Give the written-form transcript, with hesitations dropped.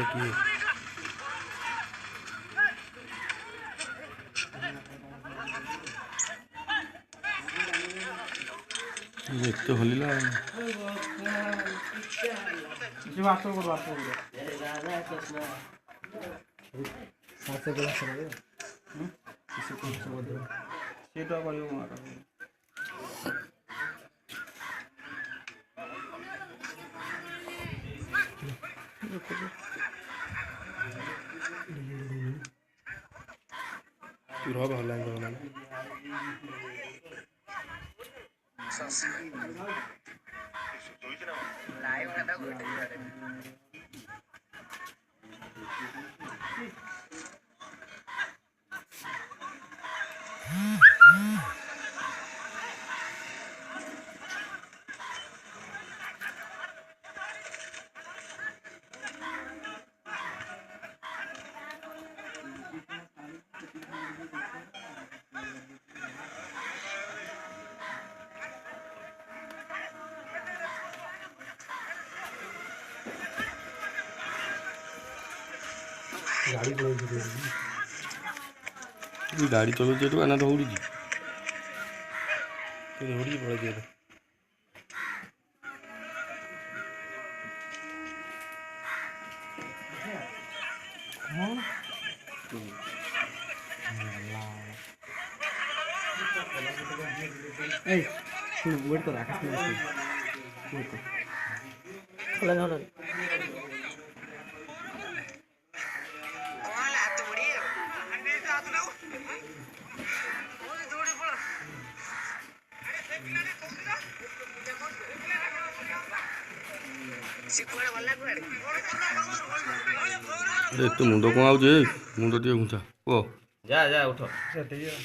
किए देखते हलिला সেটা করিও মারা तू रह भला भला गाड़ी चलो जेटू एना दौड़ी जी दौड़ी पड़े जे ए सुन वेट कर आकाश में वेट कर चला जाओ अरे तो मुंड कौन आउे मुंड टे घुंचा कह जा जा उठ